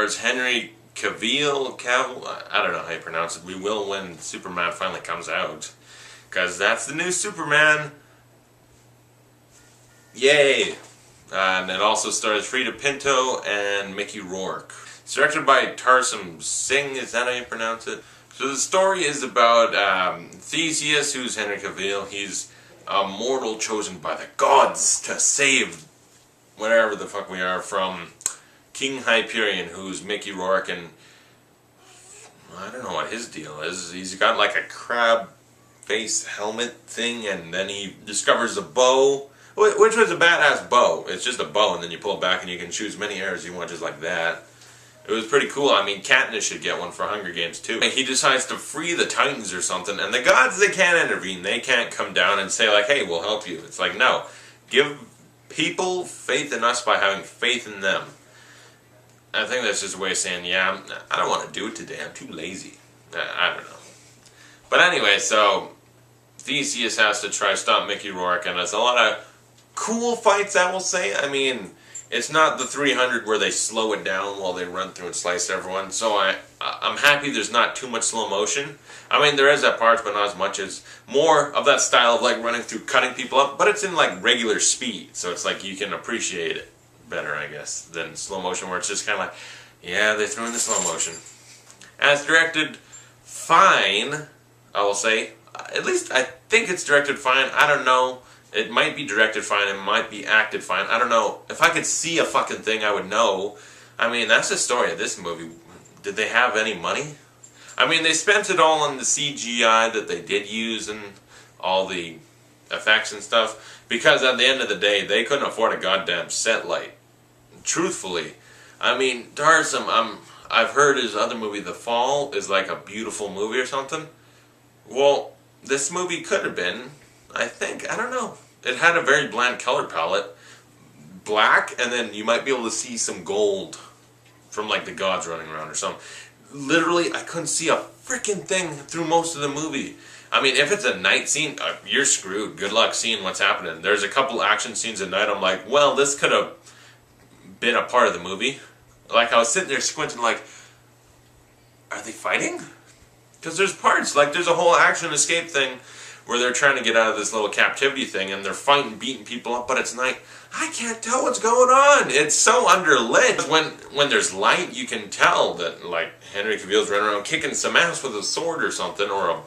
stars Henry Cavill, I don't know how you pronounce it. We will when Superman finally comes out. Because that's the new Superman. Yay! And it also stars Freida Pinto and Mickey Rourke. It's directed by Tarsem Singh, is that how you pronounce it? So the story is about Theseus, who's Henry Cavill. He's a mortal chosen by the gods to save whatever the fuck we are from King Hyperion, who's Mickey Rourke, and I don't know what his deal is. He's got like a crab face helmet thing, and then he discovers a bow, which was a badass bow. It's just a bow, and then you pull it back and you can shoot as many arrows as you want just like that. It was pretty cool. I mean, Katniss should get one for Hunger Games too. He decides to free the Titans or something, and the gods, they can't intervene. They can't come down and say like, hey, we'll help you. It's like, no. Give people faith in us by having faith in them. I think that's just a way of saying, yeah, I don't want to do it today. I'm too lazy. I don't know. But anyway, so Theseus has to try to stop Mickey Rourke, and there's a lot of cool fights, I will say. I mean, it's not the 300 where they slow it down while they run through and slice everyone. So I'm happy there's not too much slow motion. I mean, there is that part, but not as much. As more of that style of like running through, cutting people up, but it's in like regular speed. So it's like you can appreciate it better, I guess, than slow motion, where it's just kind of like, yeah, they threw in the slow motion. And it's directed fine, I will say. At least I think it's directed fine. I don't know. It might be directed fine. It might be acted fine. I don't know. If I could see a fucking thing, I would know. I mean, that's the story of this movie. Did they have any money? I mean, they spent it all on the CGI that they did use and all the effects and stuff. Because at the end of the day, they couldn't afford a goddamn set light. Truthfully. I mean, Tarsem, I've heard his other movie, The Fall, is like a beautiful movie or something. Well, this movie could have been, I think, I don't know. It had a very bland color palette. Black, and then you might be able to see some gold from like the gods running around or something. Literally, I couldn't see a freaking thing through most of the movie. I mean, if it's a night scene, you're screwed. Good luck seeing what's happening. There's a couple action scenes at night. I'm like, well, this could have been a part of the movie. Like, I was sitting there squinting like, are they fighting? Because there's parts, like there's a whole action escape thing where they're trying to get out of this little captivity thing and they're fighting, beating people up, but it's night. I can't tell what's going on. It's so underlit. When there's light, you can tell that, like, Henry Cavill's running around kicking some ass with a sword or something, or a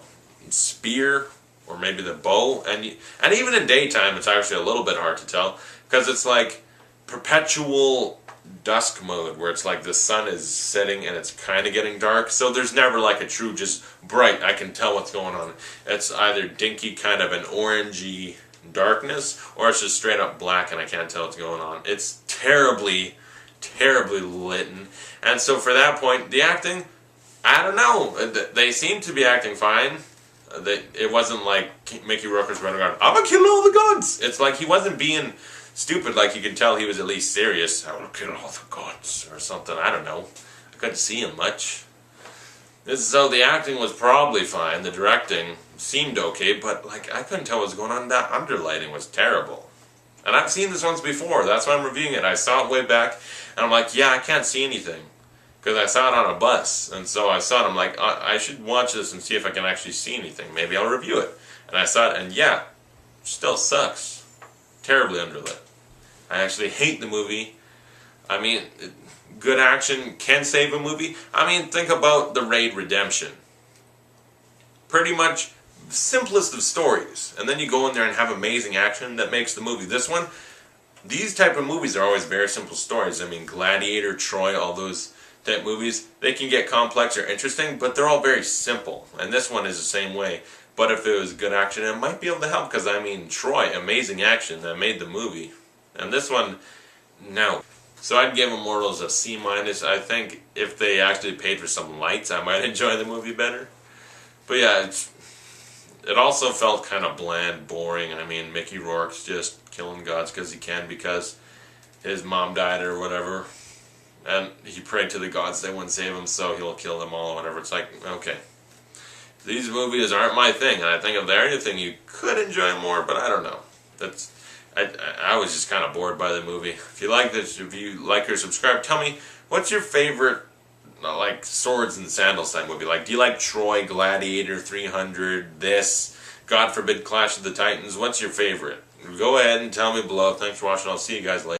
spear, or maybe the bow. And even in daytime, it's actually a little bit hard to tell, because it's like perpetual dusk mode, where it's like the sun is setting and it's kind of getting dark, so there's never like a true just bright, I can tell what's going on. It's either dinky, kind of an orangey darkness, or it's just straight up black and I can't tell what's going on. It's terribly, terribly lit. And so for that point, the acting, I don't know, they seem to be acting fine. It wasn't like Mickey Rourke was running around, I'm gonna kill all the gods. It's like he wasn't being stupid, like you can tell he was at least serious. I will kill all the gods or something. I don't know. I couldn't see him much. So the acting was probably fine. The directing seemed okay, but like I couldn't tell what was going on. That underlighting was terrible. And I've seen this once before. That's why I'm reviewing it. I saw it way back, and I'm like, yeah, I can't see anything. Because I saw it on a bus. And so I saw it, I'm like, I should watch this and see if I can actually see anything. Maybe I'll review it. And I saw it, and yeah, still sucks. Terribly underlit. I actually hate the movie. I mean, good action can save a movie. I mean, think about The Raid Redemption. Pretty much the simplest of stories. And then you go in there and have amazing action that makes the movie. This one, these type of movies are always very simple stories. I mean, Gladiator, Troy, all those type movies, they can get complex or interesting, but they're all very simple. And this one is the same way. But if it was good action, it might be able to help, because I mean, Troy, amazing action that made the movie. And this one, no. So I'd give Immortals a C-. I think if they actually paid for some lights, I might enjoy the movie better. But yeah, it also felt kind of bland, boring. I mean, Mickey Rourke's just killing gods because he can, because his mom died or whatever. And he prayed to the gods they wouldn't save him, so he'll kill them all or whatever. It's like, okay. These movies aren't my thing, and I think if they're anything you could enjoy more, but I don't know. I was just kind of bored by the movie. If you like this, if you like or subscribe, tell me, what's your favorite not like swords and sandals type movie. Like, do you like Troy, Gladiator, 300, this, God forbid, Clash of the Titans? What's your favorite? Go ahead and tell me below. Thanks for watching. I'll see you guys later.